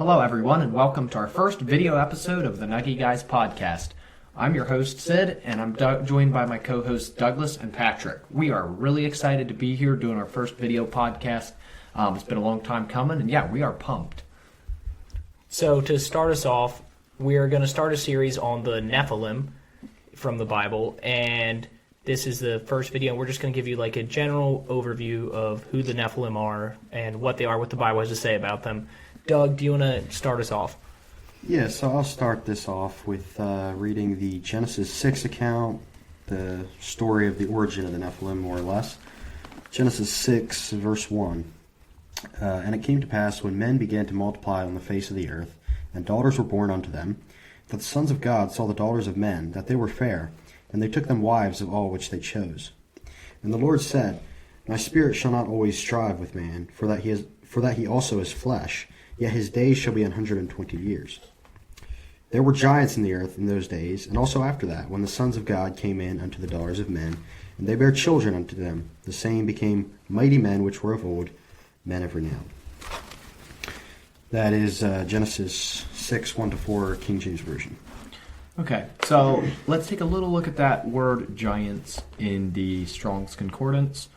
Hello, everyone, and welcome to our first video episode of the Nuggy Guys podcast. I'm your host, Sid, and I'm joined by my co-hosts, Douglas and Patrick. We are really excited to be here doing our first video podcast. It's been a long time coming, and yeah, we are pumped. So to start us off, we're going to start a series on the Nephilim from the Bible, and this is the first video, and we're just going to give you like a general overview of who the Nephilim are and what they are, what the Bible has to say about them. Doug, do you want to start us off? Yeah, so I'll start this off with reading the Genesis 6 account, the story of the origin of the Nephilim, more or less. Genesis 6, verse 1. And it came to pass, when men began to multiply on the face of the earth, and daughters were born unto them, that the sons of God saw the daughters of men, that they were fair, and they took them wives of all which they chose. And the Lord said, My spirit shall not always strive with man, for that he also is flesh, yet his days shall be 120 years. There were giants in the earth in those days, and also after that, when the sons of God came in unto the daughters of men, and they bare children unto them. The same became mighty men which were of old, men of renown. That is Genesis 6, 1-4, King James Version. Okay, so let's take a little look at that word giants in the Strong's Concordance.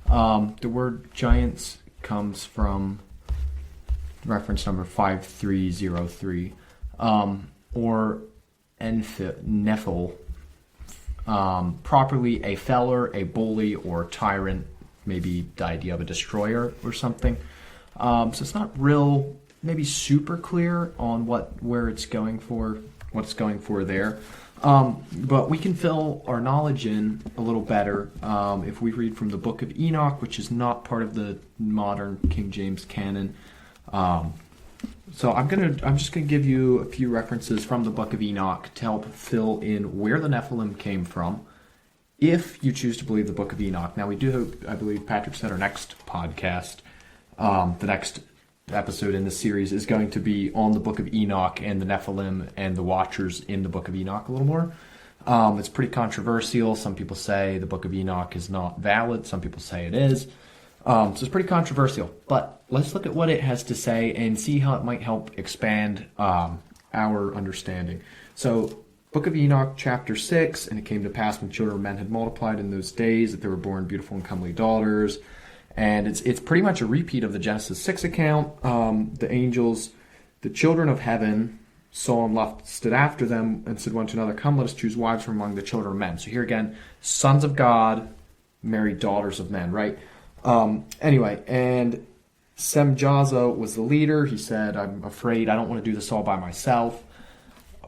The word giants comes from reference number 5303, or Nephil, properly a feller, a bully, or tyrant, maybe the idea of a destroyer or something. So it's not real, maybe super clear on where it's going for, what it's going for there. But we can fill our knowledge in a little better if we read from the Book of Enoch, which is not part of the modern King James canon. So I'm just gonna give you a few references from the Book of Enoch to help fill in where the Nephilim came from, if you choose to believe the Book of Enoch. Now we do, I believe Patrick said our next podcast, the next episode in the series is going to be on the Book of Enoch and the Nephilim and the Watchers in the Book of Enoch a little more. It's pretty controversial. Some people say the Book of Enoch is not valid. Some people say it is. So it's pretty controversial. But let's look at what it has to say and see how it might help expand our understanding. So, Book of Enoch, chapter 6, and it came to pass when children of men had multiplied in those days that there were born beautiful and comely daughters. And it's pretty much a repeat of the Genesis 6 account. The angels, the children of heaven, saw and lusted after them and said one to another, Come, let us choose wives from among the children of men. So here again, sons of God married daughters of men, right? Anyway, and Semjaza was the leader. He said, I'm afraid I don't want to do this all by myself,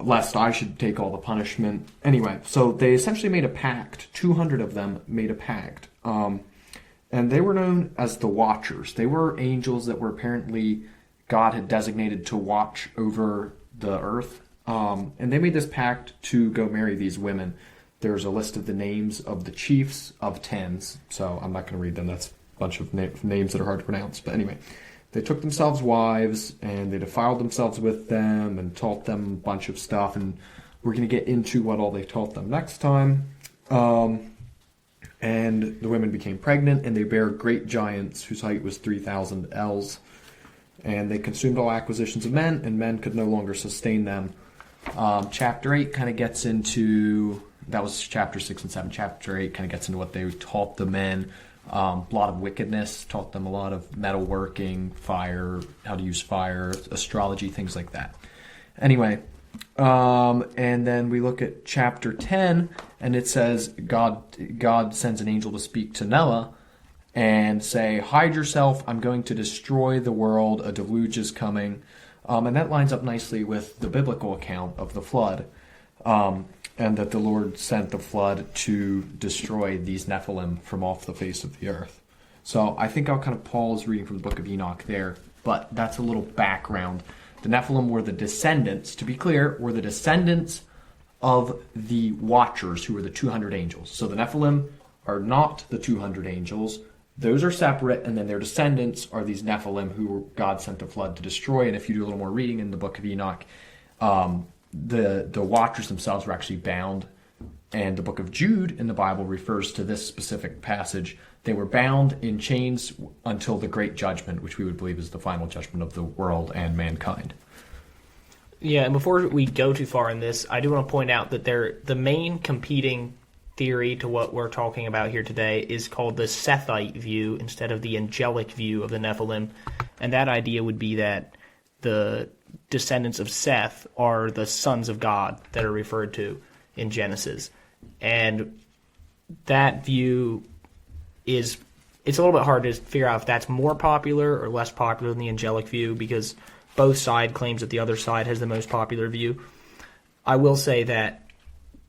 lest I should take all the punishment. Anyway, so they essentially made a pact. 200 of them made a pact. And they were known as the Watchers. They were angels that were apparently God had designated to watch over the earth. And they made this pact to go marry these women. There's a list of the names of the chiefs of tens. So I'm not going to read them. That's a bunch of names that are hard to pronounce. But anyway, they took themselves wives and they defiled themselves with them and taught them a bunch of stuff. And we're going to get into what all they taught them next time. And the women became pregnant, and they bare great giants whose height was 3,000 ells. And they consumed all acquisitions of men, and men could no longer sustain them. Chapter 8 kind of gets into, that was chapter 6 and 7. Chapter 8 kind of gets into what they taught the men. A lot of wickedness, taught them a lot of metalworking, fire, how to use fire, astrology, things like that. Anyway, and then we look at chapter 10, and it says God sends an angel to speak to Noah and say, hide yourself, I'm going to destroy the world, a deluge is coming. And that lines up nicely with the biblical account of the flood, and that the Lord sent the flood to destroy these Nephilim from off the face of the earth. So I think I'll kind of pause reading from the Book of Enoch there, but that's a little background. The Nephilim were the descendants, to be clear, were the descendants of the Watchers, who were the 200 angels. So the Nephilim are not the 200 angels. Those are separate, and then their descendants are these Nephilim who God sent a flood to destroy. And if you do a little more reading in the Book of Enoch, the Watchers themselves were actually bound And the book of Jude in the Bible refers to this specific passage. They were bound in chains until the great judgment, which we would believe is the final judgment of the world and mankind. Yeah, and before we go too far in this, I do want to point out that the main competing theory to what we're talking about here today is called the Sethite view instead of the angelic view of the Nephilim. And that idea would be that the descendants of Seth are the sons of God that are referred to in Genesis. And that view it's a little bit hard to figure out if that's more popular or less popular than the angelic view, because both side claims that the other side has the most popular view. I will say that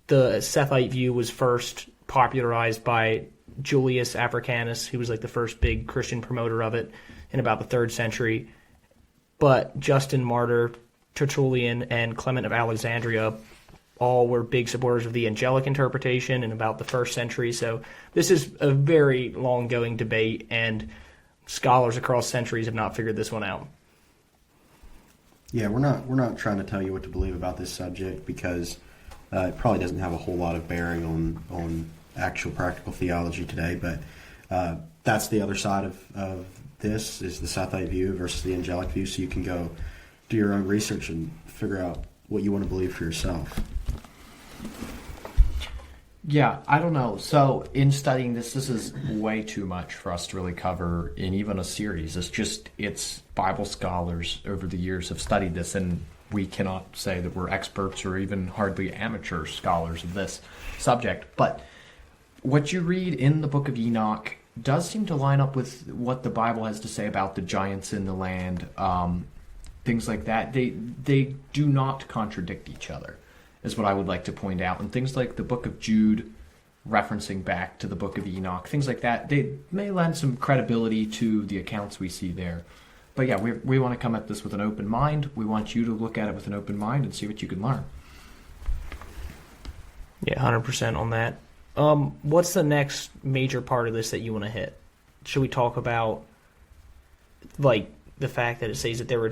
the Sethite view was first popularized by Julius Africanus, who was like the first big Christian promoter of it in about the 3rd century. But Justin Martyr, Tertullian, and Clement of Alexandria all were big supporters of the angelic interpretation in about the 1st century. So this is a very long-going debate, and scholars across centuries have not figured this one out. Yeah, we're not trying to tell you what to believe about this subject, because it probably doesn't have a whole lot of bearing on actual practical theology today. But that's the other side of this, is the Sethite view versus the angelic view. So you can go do your own research and figure out what you want to believe for yourself. Yeah, I don't know. So in studying this is way too much for us to really cover in even a series. It's Bible scholars over the years have studied this, and we cannot say that we're experts or even hardly amateur scholars of this subject. But what you read in the book of Enoch does seem to line up with what the Bible has to say about the giants in the land, things like that. They do not contradict each other, is what I would like to point out. And things like the book of Jude referencing back to the book of Enoch, things like that, they may lend some credibility to the accounts we see there. But yeah, we want to come at this with an open mind. We want you to look at it with an open mind and see what you can learn. Yeah, 100% on that. What's the next major part of this that you want to hit? Should we talk about like the fact that it says that there were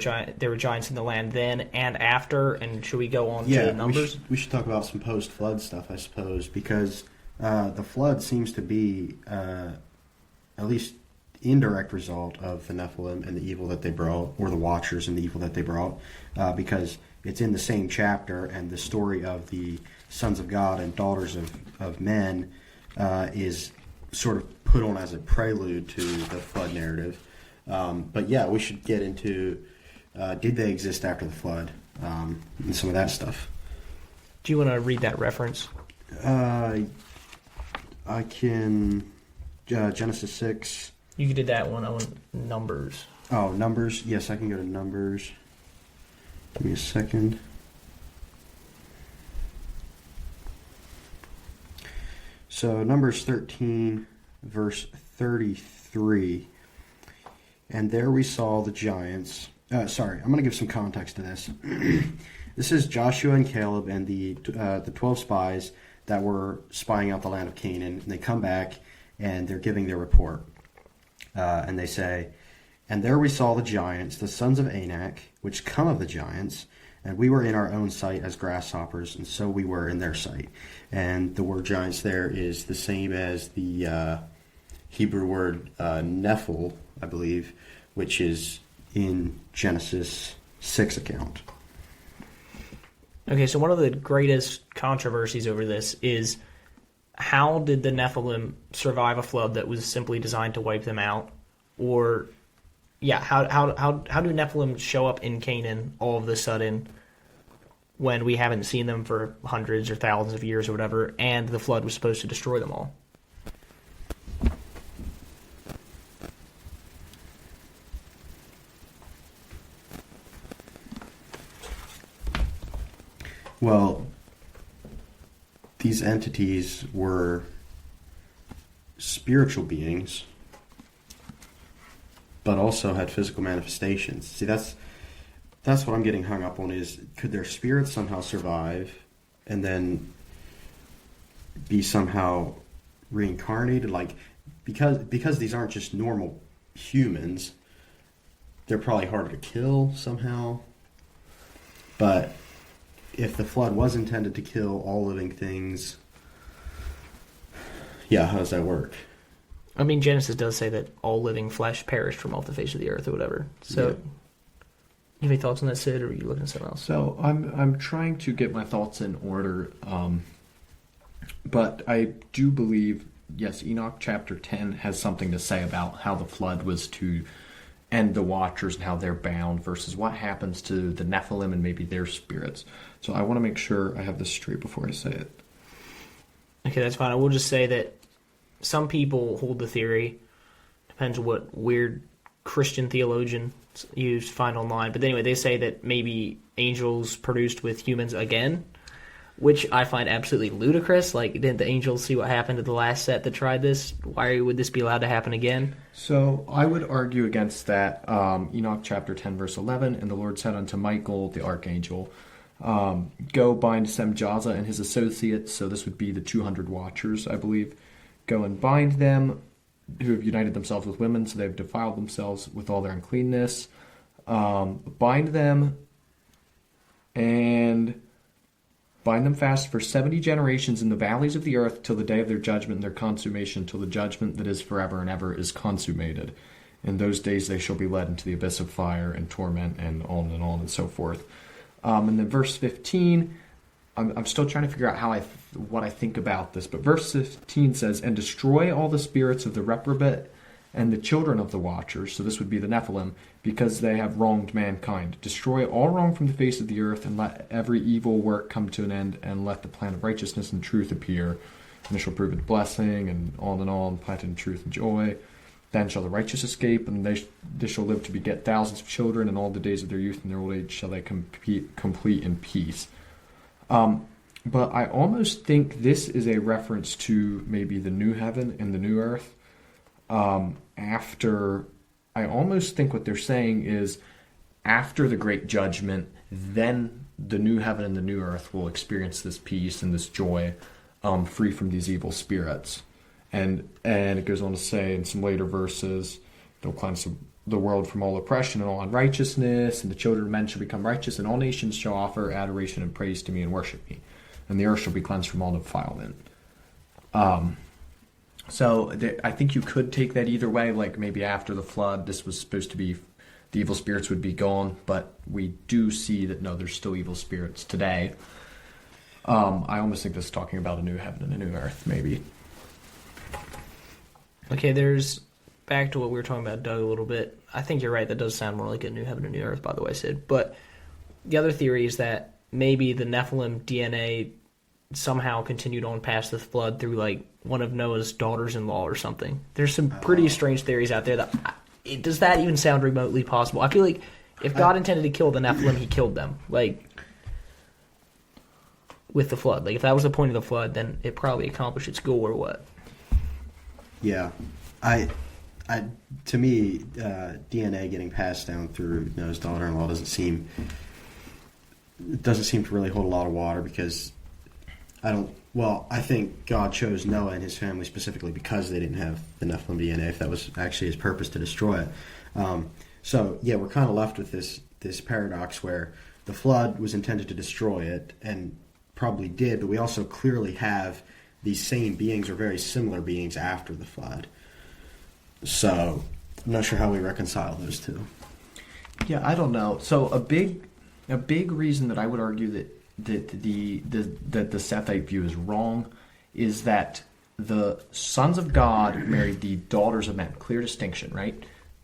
giants in the land then and after, and should we go on to Numbers? We should talk about some post-flood stuff, I suppose, because the flood seems to be at least indirect result of the Nephilim and the evil that they brought, or the Watchers and the evil that they brought, because it's in the same chapter, and the story of the sons of God and daughters of men is sort of put on as a prelude to the flood narrative. But yeah, we should get into did they exist after the flood, and some of that stuff. Do you want to read that reference? I can. Genesis 6. You did that one on Numbers. Oh, Numbers. Yes, I can go to Numbers. Give me a second. So Numbers 13, verse 33. And there we saw the giants. I'm going to give some context to this. This is Joshua and Caleb and the 12 spies that were spying out the land of Canaan. And they come back and they're giving their report. And they say, "And there we saw the giants, the sons of Anak, which come of the giants, and we were in our own sight as grasshoppers, and so we were in their sight." And the word giants there is the same as the Hebrew word Nephil, I believe, which is in Genesis 6 account. Okay, so one of the greatest controversies over this is, how did the Nephilim survive a flood that was simply designed to wipe them out? Or, yeah, how do Nephilim show up in Canaan all of a sudden when we haven't seen them for hundreds or thousands of years or whatever, and the flood was supposed to destroy them all? Well, these entities were spiritual beings, but also had physical manifestations. See, that's what I'm getting hung up on, is could their spirits somehow survive and then be somehow reincarnated? Like, because these aren't just normal humans, they're probably harder to kill somehow. But if the flood was intended to kill all living things, Yeah, how does that work? I mean, Genesis does say that all living flesh perished from off the face of the earth or whatever. So, Yeah. you have any thoughts on that, Sid, or are you looking at something else? So I'm trying to get my thoughts in order, but I do believe, yes, Enoch chapter 10 has something to say about how the flood was to end the Watchers and how they're bound versus what happens to the Nephilim and maybe their spirits. So I want to make sure I have this straight before I say it. Okay, that's fine. I will just say that some people hold the theory, depends what weird Christian theologian you find online, but anyway, they say that maybe angels produced with humans again, which I find absolutely ludicrous. Like, didn't the angels see what happened to the last set that tried this? Why would this be allowed to happen again? So I would argue against that. Enoch chapter 10 verse 11, and the Lord said unto Michael the archangel, go bind Semjaza and his associates, so this would be the 200 watchers, I believe. Go and bind them, who have united themselves with women, so they've defiled themselves with all their uncleanness. Bind them and bind them fast for 70 generations in the valleys of the earth till the day of their judgment and their consummation, till the judgment that is forever and ever is consummated. In those days they shall be led into the abyss of fire and torment and on and so forth. And then verse 15, I'm still trying to figure out what I think about this, but verse 15 says, and destroy all the spirits of the reprobate and the children of the watchers, so this would be the Nephilim, because they have wronged mankind. Destroy all wrong from the face of the earth, and let every evil work come to an end, and let the plan of righteousness and truth appear. And it shall prove it blessing, and on, planted in truth and joy. Then shall the righteous escape, and they shall live to beget thousands of children, and all the days of their youth and their old age shall they complete in peace. But I almost think this is a reference to maybe the new heaven and the new earth. I almost think what they're saying is after the great judgment, then the new heaven and the new earth will experience this peace and this joy, free from these evil spirits. And it goes on to say in some later verses, they'll cleanse the world from all oppression and all unrighteousness, and the children of men shall become righteous, and all nations shall offer adoration and praise to me and worship me. And the earth shall be cleansed from all defilement. I think you could take that either way, like maybe after the flood, this was supposed to be, the evil spirits would be gone, but we do see that, no, there's still evil spirits today. I almost think this is talking about a new heaven and a new earth, maybe. Okay, there's, back to what we were talking about, Doug, a little bit. I think you're right, that does sound more like a new heaven and new earth, by the way, Sid. But the other theory is that maybe the Nephilim DNA somehow continued on past the flood through, like, one of Noah's daughters-in-law or something. There's some pretty strange theories out there. Does that even sound remotely possible? I feel like if God intended to kill the Nephilim, he killed them. Like, with the flood. Like, if that was the point of the flood, then it probably accomplished its goal or what? Yeah. To me, DNA getting passed down through Noah's daughter-in-law doesn't seem to really hold a lot of water, because I think God chose Noah and his family specifically because they didn't have the Nephilim DNA, if that was actually his purpose to destroy it. We're kind of left with this paradox where the flood was intended to destroy it, and probably did, but we also clearly have these same beings or very similar beings after the flood. So I'm not sure how we reconcile those two. Yeah, I don't know. So a big reason that I would argue that the Sethite view is wrong is that the sons of God married the daughters of men. Clear distinction, right?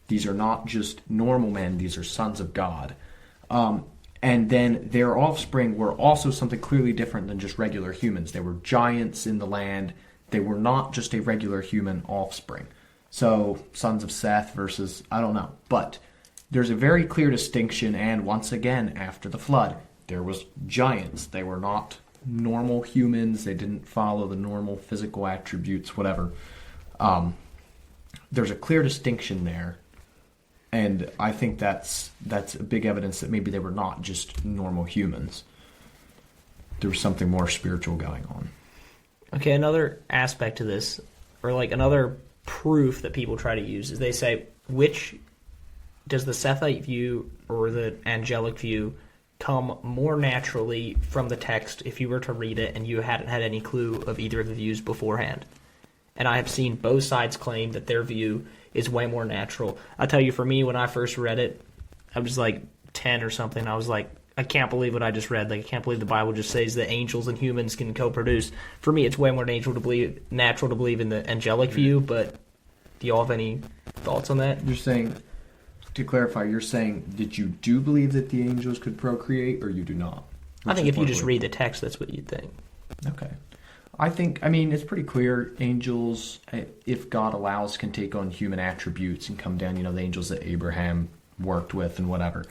These are not just normal men; these are sons of God. And then their offspring were also something clearly different than just regular humans. They were giants in the land. They were not just a regular human offspring. So, sons of Seth versus, I don't know. But there's a very clear distinction, and once again, after the flood, there was giants. They were not normal humans. They didn't follow the normal physical attributes, whatever. There's a clear distinction there. And I think that's a big evidence that maybe they were not just normal humans. There was something more spiritual going on. Okay, another aspect to this, or like another proof that people try to use, is they say, which does the Sethite view or the angelic view come more naturally from the text if you were to read it and you hadn't had any clue of either of the views beforehand? And I have seen both sides claim that their view is way more natural. I'll tell you, for me, when I first read it, I was like 10 or something. I was like, I can't believe what I just read. Like, I can't believe the Bible just says that angels and humans can co-produce. For me, it's way more natural to believe in the angelic view, but do y'all have any thoughts on that? You're saying, to clarify, you're saying that you do believe that the angels could procreate, or you do not? I think if you just read the text, that's what you'd think. Okay. I mean, it's pretty clear angels, if God allows, can take on human attributes and come down, the angels that Abraham worked with and whatever.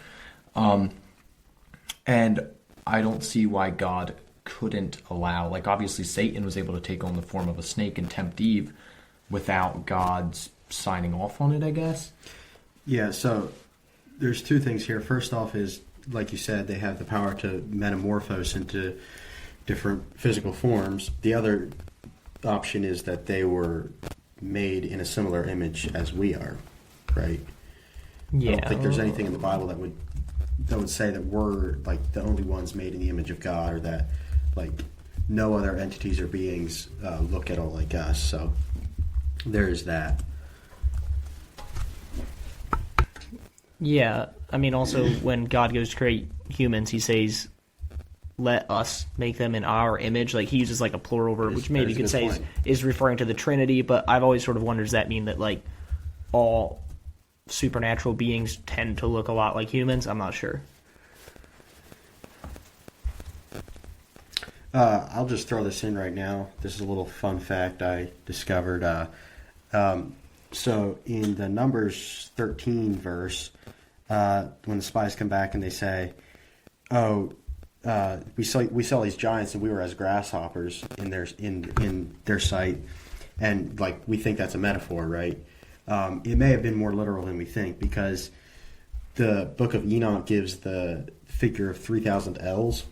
And I don't see why God couldn't allow, like obviously Satan was able to take on the form of a snake and tempt Eve without God's signing off on it, I guess. Yeah, so there's two things here. First off is, like you said, they have the power to metamorphose into different physical forms. The other option is that they were made in a similar image as we are, right? Yeah. I don't think there's anything in the Bible that would say that we're like the only ones made in the image of God, or that like no other entities or beings look at all like us. So there is that. Yeah, I mean, also when God goes to create humans, he says, let us make them in our image. Like, he uses like a plural verb, which maybe you could say is referring to the Trinity, but I've always sort of wondered, does that mean that like all supernatural beings tend to look a lot like humans? I'm not sure. I'll just throw this in right now. This is a little fun fact I discovered. So in the Numbers 13 verse, when the spies come back and they say, we saw these giants and we were as grasshoppers in their sight, and like we think that's a metaphor, right? It may have been more literal than we think, because the Book of Enoch gives the figure of 3,000 ells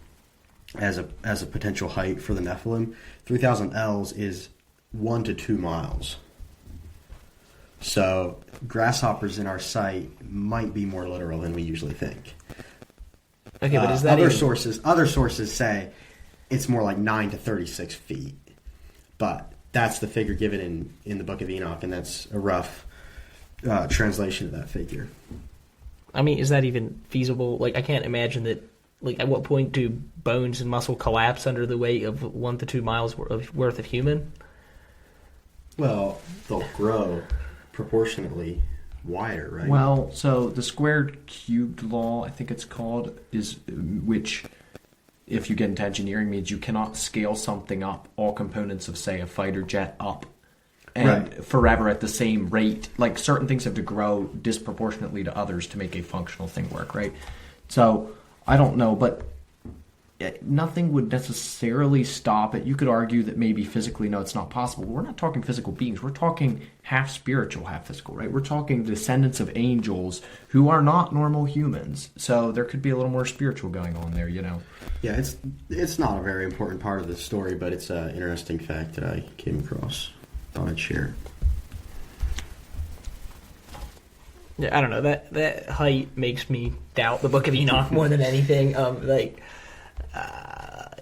as a potential height for the Nephilim. 3,000 ells is 1 to 2 miles. So grasshoppers in our sight might be more literal than we usually think. Okay, but is that other sources say it's more like 9 to 36 feet, but that's the figure given in the Book of Enoch, and that's a rough translation of that figure. I mean, is that even feasible? Like, I can't imagine that. Like, at what point do bones and muscle collapse under the weight of 1 to 2 miles worth of human? Well, they'll grow proportionately wider, right? Well, so the squared cubed law, I think it's called, is which, if you get into engineering, means you cannot scale something up, all components of, say, a fighter jet up, and forever at the same rate. Like, certain things have to grow disproportionately to others to make a functional thing work, right? So, I don't know, but nothing would necessarily stop it. You could argue that maybe physically, no, it's not possible. We're not talking physical beings. We're talking half spiritual, half physical, right? We're talking descendants of angels who are not normal humans. So there could be a little more spiritual going on there, Yeah, it's not a very important part of the story, but it's an interesting fact that I came across. Thought I'd share. Yeah, I don't know. That height makes me doubt the Book of Enoch more than anything.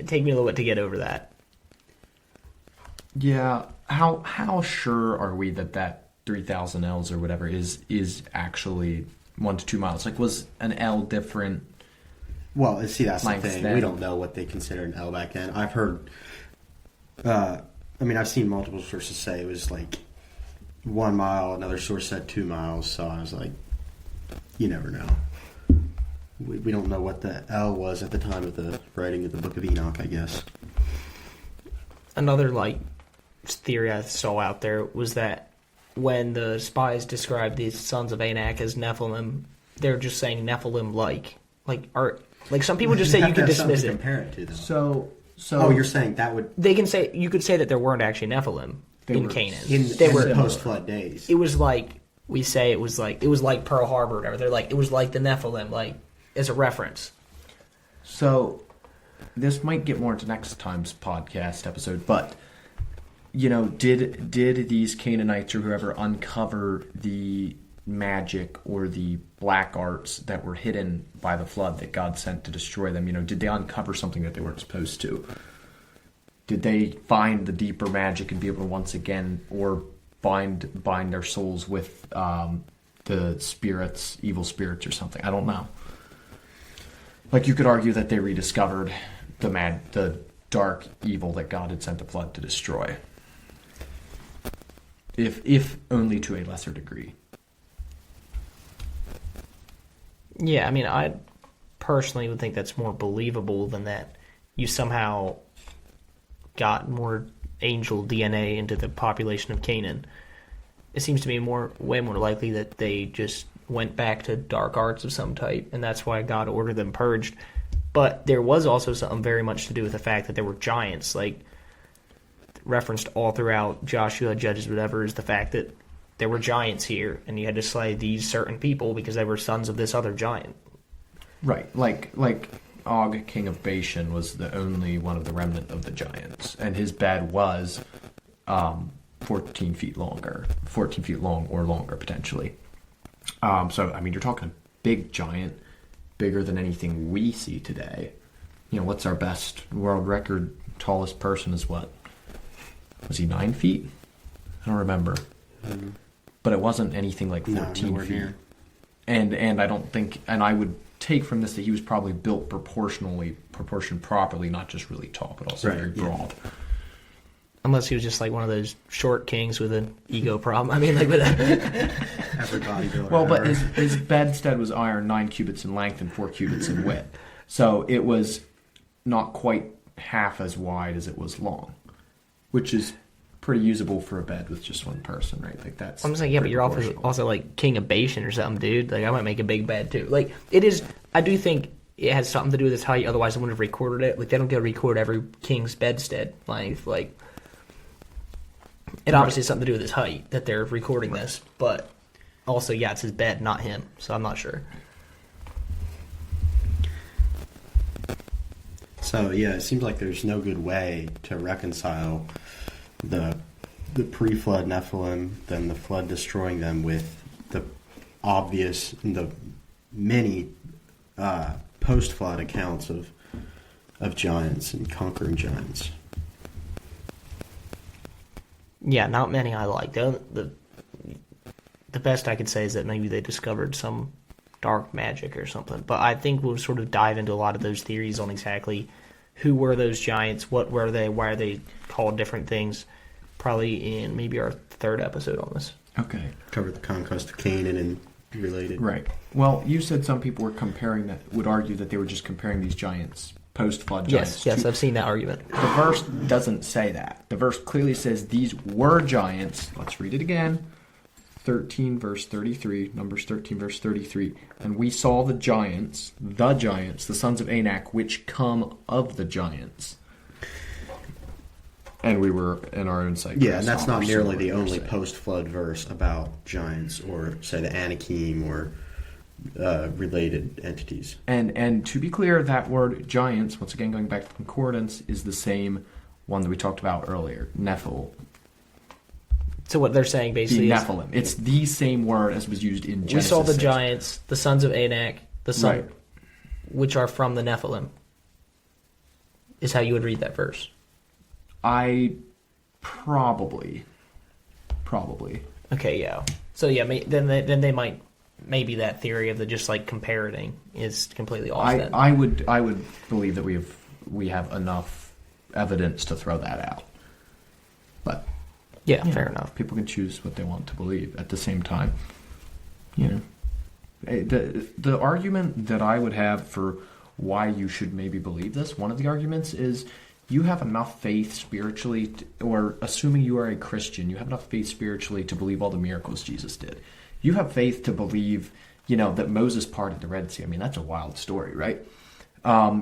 Take me a little bit to get over that. Yeah, how sure are we that 3,000 L's or whatever is actually 1 to 2 miles? Like, was an L different? Well, see, that's the thing. Then? We don't know what they considered an L back then. I've heard. I've seen multiple sources say it was like 1 mile. Another source said 2 miles. So I was like, you never know. We don't know what the L was at the time of the writing of the Book of Enoch, I guess. Another theory I saw out there was that when the spies described these sons of Anak as Nephilim, they're just saying Nephilim like some people just say you could dismiss it. Compare it to though. So you're saying that would you could say that there weren't actually Nephilim in Canaan. They were post-flood days. It was like we say it was like Pearl Harbor or whatever. They're like, it was like the Nephilim, like as a reference. So this might get more into next time's podcast episode, but did these Canaanites or whoever uncover the magic or the black arts that were hidden by the flood that God sent to destroy them? Did they uncover something that they weren't supposed to? Did they find the deeper magic and be able to once again, or bind their souls with the spirits, evil spirits or something? I don't know. Like, you could argue that they rediscovered the dark evil that God had sent the flood to destroy. If only to a lesser degree. Yeah, I mean, I personally would think that's more believable than that you somehow got more angel DNA into the population of Canaan. It seems to me way more likely that they just went back to dark arts of some type, and that's why God ordered them purged. But there was also something very much to do with the fact that there were giants, like referenced all throughout Joshua, Judges, whatever, is the fact that there were giants here, and you had to slay these certain people because they were sons of this other giant. Right, like Og, king of Bashan, was the only one of the remnant of the giants, and his bed was 14 feet long or longer potentially. So I mean, you're talking a big giant, bigger than anything we see today. You know, what's our best world record? Tallest person is what? Was he 9 feet? I don't remember. Mm-hmm. But it wasn't anything like 14 feet. Near. And I don't think, and I would take from this that he was probably built proportioned properly, not just really tall, but also very broad. Unless he was just like one of those short kings with an ego problem. I mean, like with everybody. Well, but his bedstead was iron, 9 cubits in length and 4 cubits in width. So it was not quite half as wide as it was long, which is pretty usable for a bed with just one person, right? Like that's. I'm just like, yeah, but you're also like king of Bashan or something, dude. Like I might make a big bed too. Like it is. I do think it has something to do with its height. Otherwise, I wouldn't have recorded it. Like they don't get to record every king's bedstead length. Like it obviously has something to do with his height that they're recording this, but also, yeah, it's his bed, not him. So I'm not sure. So yeah, it seems like there's no good way to reconcile the pre-flood Nephilim, then the flood destroying them, with the many post-flood accounts of giants and conquering giants. Yeah, not many I like. The best I could say is that maybe they discovered some dark magic or something. But I think we'll sort of dive into a lot of those theories on exactly who were those giants, what were they, why are they called different things, probably in maybe our third episode on this. Okay. Cover the conquest of Canaan and related. Right. Well, you said some people were would argue that they were just comparing these giants, post-flood giants. Yes, I've seen that argument. The verse doesn't say that. The verse clearly says these were giants. Let's read it again. 13 verse 33, Numbers 13 verse 33. And we saw the giants, the sons of Anak, which come of the giants. And we were in our own sight. Yeah, and that's not nearly the only post-flood verse about giants or, say, the Anakim or related entities. And to be clear, that word giants, once again going back to concordance, is the same one that we talked about earlier, Nephil. So what they're saying basically is... Nephilim. It's the same word as was used in Genesis We saw the 6. giants, the sons of Anak, Right. which are from the Nephilim, is how you would read that verse. I probably. Okay, yeah. So yeah, then they might, maybe that theory of the just like comparing is completely off. I would believe that we have enough evidence to throw that out. But yeah, fair enough. People can choose what they want to believe. At the same time, you know, the argument that I would have for why you should maybe believe this, one of the arguments is you have enough faith spiritually, or assuming you are a Christian, you have enough faith spiritually to believe all the miracles Jesus did. You have faith to believe, that Moses parted the Red Sea. I mean, that's a wild story, right?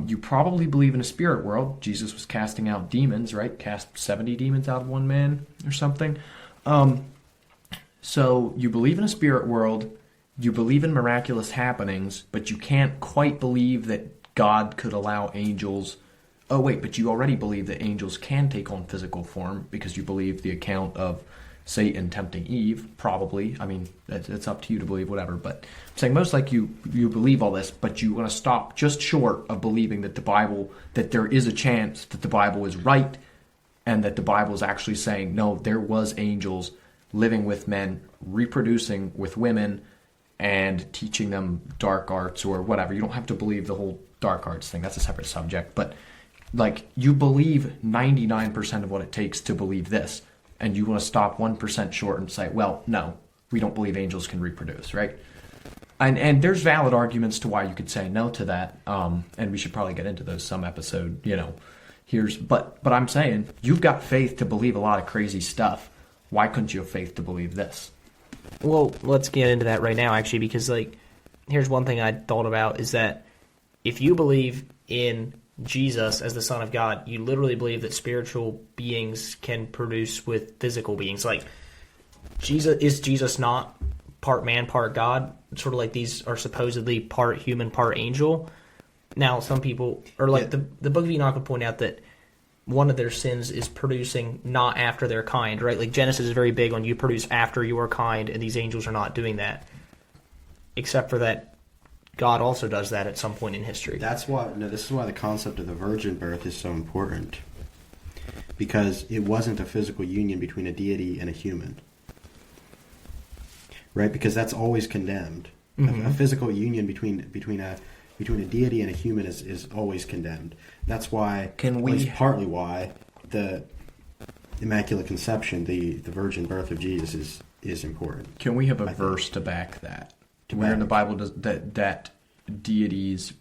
You probably believe in a spirit world. Jesus was casting out demons, right? Cast 70 demons out of one man or something. So you believe in a spirit world. You believe in miraculous happenings, but you can't quite believe that God could allow angels. Oh, wait, but you already believe that angels can take on physical form because you believe the account of Satan tempting Eve, probably. I mean, it's up to you to believe whatever. But I'm saying most like you believe all this, but you want to stop just short of believing that that there is a chance that the Bible is right and that the Bible is actually saying, no, there was angels living with men, reproducing with women, and teaching them dark arts or whatever. You don't have to believe the whole dark arts thing. That's a separate subject. But, like, you believe 99% of what it takes to believe this, and you want to stop 1% short and say, well, no, we don't believe angels can reproduce, right? And there's valid arguments to why you could say no to that, and we should probably get into those some episode, but I'm saying, you've got faith to believe a lot of crazy stuff. Why couldn't you have faith to believe this? Well, let's get into that right now, actually, because, here's one thing I thought about, is that if you believe in Jesus as the Son of God, you literally believe that spiritual beings can produce with physical beings. Like, is Jesus not part man, part God? Sort of like these are supposedly part human, part angel. Now, some people, or the Book of Enoch would point out that one of their sins is producing not after their kind, right? Like Genesis is very big on you produce after your kind, and these angels are not doing that. Except for that God also does that at some point in history. This is why the concept of the virgin birth is so important. Because it wasn't a physical union between a deity and a human. Right? Because that's always condemned. Mm-hmm. A physical union between a deity and a human is always condemned. That's why, it's partly why the Immaculate Conception, the virgin birth of Jesus is important. Can we have a verse to back that? Where in the Bible does that deities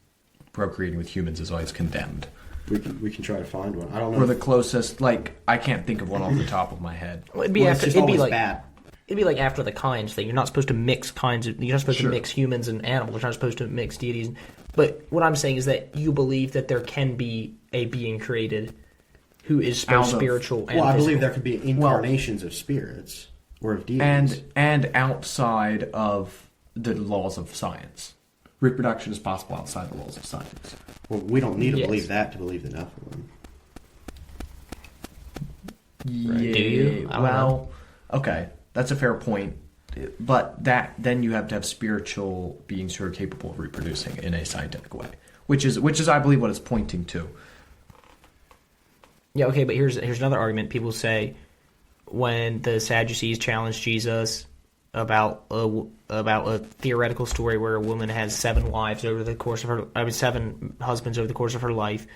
procreating with humans is always condemned? We can try to find one. I don't know. Or the closest, I can't think of one off the top of my head. Well, it'd be like after the kinds thing. You're not supposed to mix kinds. You're not supposed to mix humans and animals. You're not supposed to mix deities. But what I'm saying is that you believe that there can be a being created who is both spiritual and physical. I believe there could be incarnations of spirits or of deities. And outside of the laws of science. Reproduction is possible outside the laws of science. Well, we don't need to believe that to believe the Nephilim. Yeah. Do you? Well, okay. That's a fair point. But then you have to have spiritual beings who are capable of reproducing in a scientific way. Which is I believe what it's pointing to. Yeah, okay, but here's another argument. People say when the Sadducees challenged Jesus about a theoretical story where a woman has 7 wives over the course of her 7 husbands over the course of her life,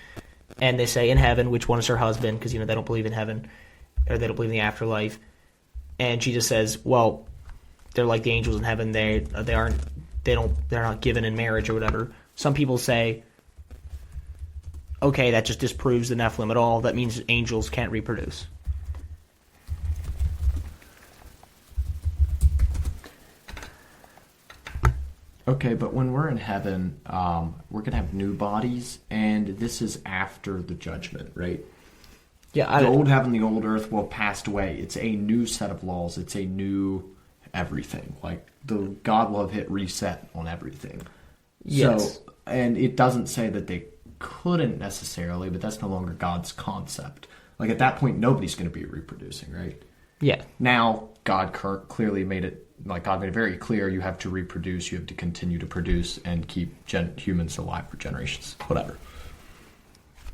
and they say in heaven which one is her husband, because they don't believe in heaven, or they don't believe in the afterlife. And Jesus says, well, they're like the angels in heaven. They're not given in marriage or whatever. Some people say, okay, that just disproves the Nephilim at all. That means angels can't reproduce. Okay, but when we're in heaven, we're going to have new bodies, and this is after the judgment, right? Yeah, the old heaven, the old earth will have passed away. It's a new set of laws. It's a new everything. God will have hit reset on everything. Yes. So, and it doesn't say that they couldn't necessarily, but that's no longer God's concept. At that point, nobody's going to be reproducing, right? Yeah. Now, God clearly made it, God made it very clear, you have to reproduce, you have to continue to produce and keep humans alive for generations, whatever.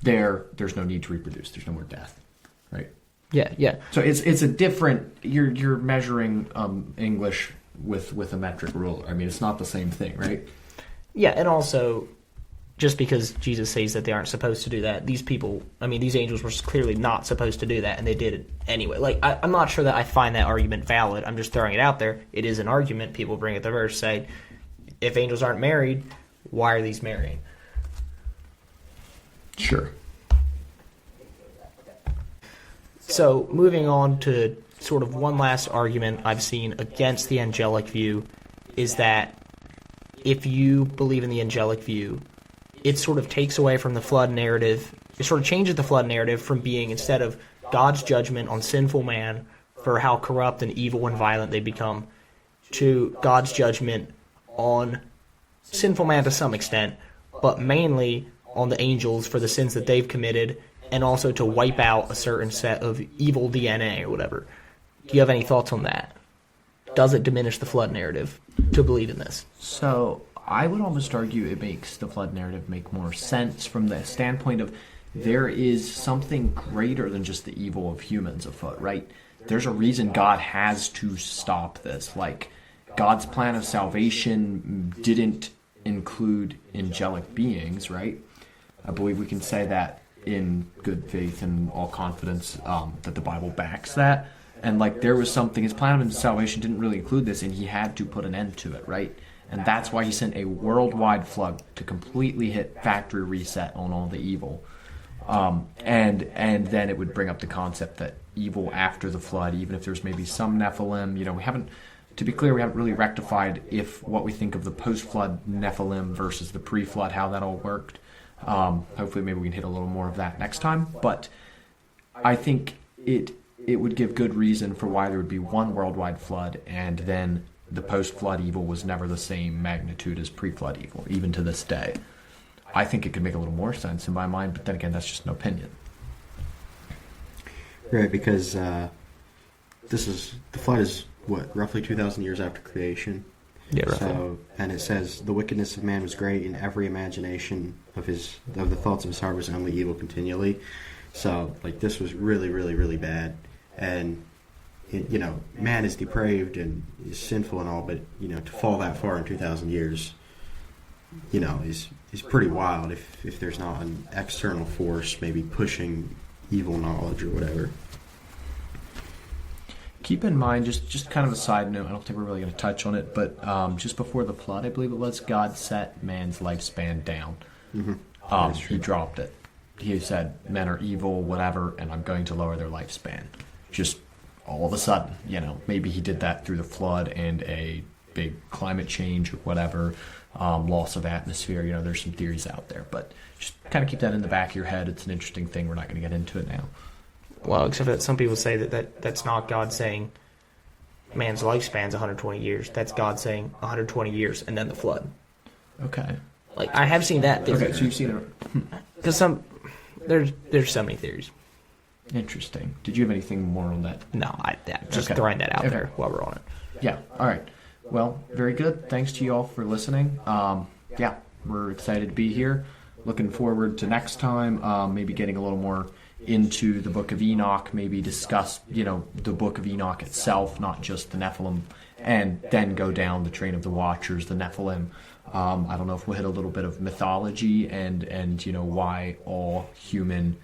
There's no need to reproduce. There's no more death, right? Yeah. So it's a different. You're measuring English with a metric ruler. I mean, it's not the same thing, right? Yeah, and also, just because Jesus says that they aren't supposed to do that, these angels were clearly not supposed to do that, and they did it anyway. I'm not sure that I find that argument valid. I'm just throwing it out there. It is an argument. People bring it the verse, say, if angels aren't married, why are these marrying? Sure. So, moving on to sort of one last argument I've seen against the angelic view is that if you believe in the angelic view, it sort of takes away from the flood narrative. It sort of changes the flood narrative from being, instead of God's judgment on sinful man for how corrupt and evil and violent they become, to God's judgment on sinful man to some extent, but mainly on the angels for the sins that they've committed, and also to wipe out a certain set of evil DNA or whatever. Do you have any thoughts on that? Does it diminish the flood narrative to believe in this? So I would almost argue it makes the flood narrative make more sense from the standpoint of there is something greater than just the evil of humans afoot, right? There's a reason God has to stop this. Like, God's plan of salvation didn't include angelic beings, right? I believe we can say that in good faith and all confidence, that the Bible backs that. And like, there was something, his plan of salvation didn't really include this, and he had to put an end to it, right? And that's why he sent a worldwide flood to completely hit factory reset on all the evil. And then it would bring up the concept that evil after the flood, even if there's maybe some Nephilim, we haven't, to be clear, we haven't really rectified if what we think of the post-flood Nephilim versus the pre-flood, how that all worked. Hopefully maybe we can hit a little more of that next time. But I think it would give good reason for why there would be one worldwide flood, and then the post-flood evil was never the same magnitude as pre-flood evil, even to this day. I think it could make a little more sense in my mind, but then again, that's just an opinion. Right, because the flood is, roughly 2,000 years after creation? Yeah, roughly. So, and it says, the wickedness of man was great, and every imagination of the thoughts of his heart was only evil continually. So, like, this was really, really, really bad. And, man is depraved and is sinful and all, but, to fall that far in 2,000 years, is pretty wild if there's not an external force maybe pushing evil knowledge or whatever. Keep in mind, just kind of a side note, I don't think we're really going to touch on it, but just before the flood, I believe it was, God set man's lifespan down. Mm-hmm. He dropped it. He said, men are evil, whatever, and I'm going to lower their lifespan. Just all of a sudden, maybe he did that through the flood and a big climate change or whatever, loss of atmosphere. There's some theories out there, but just kind of keep that in the back of your head. It's an interesting thing. We're not going to get into it now. Well, except that some people say that's not God saying man's lifespan's 120 years. That's God saying 120 years and then the flood. Okay. Like, I have seen that theory. Okay, so you've seen it. Because there's so many theories. Interesting. Did you have anything more on that? No, just throwing that out there while we're on it. Yeah. All right. Well, very good. Thanks to you all for listening. We're excited to be here. Looking forward to next time, maybe getting a little more into the Book of Enoch, maybe discuss, the Book of Enoch itself, not just the Nephilim, and then go down the train of the Watchers, the Nephilim. I don't know if we'll hit a little bit of mythology and why all human,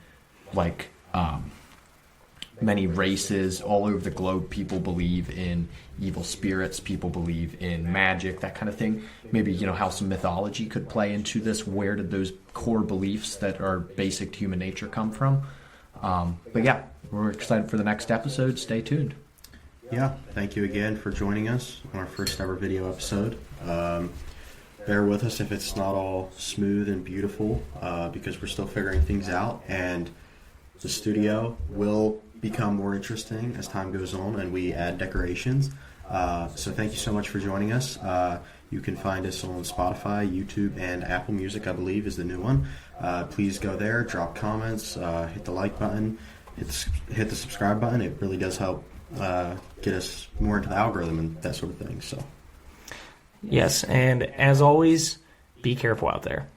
many races all over the globe, people believe in evil spirits, people believe in magic, that kind of thing. Maybe, how some mythology could play into this. Where did those core beliefs that are basic to human nature come from? But yeah, we're excited for the next episode. Stay tuned. Yeah, thank you again for joining us on our first ever video episode. Bear with us if it's not all smooth and beautiful, because we're still figuring things out, and the studio will become more interesting as time goes on and we add decorations. So thank you so much for joining us. You can find us on Spotify, YouTube, and Apple Music, I believe, is the new one. Please go there, drop comments, hit the like button, hit the subscribe button. It really does help get us more into the algorithm and that sort of thing. So, yes, and as always, be careful out there.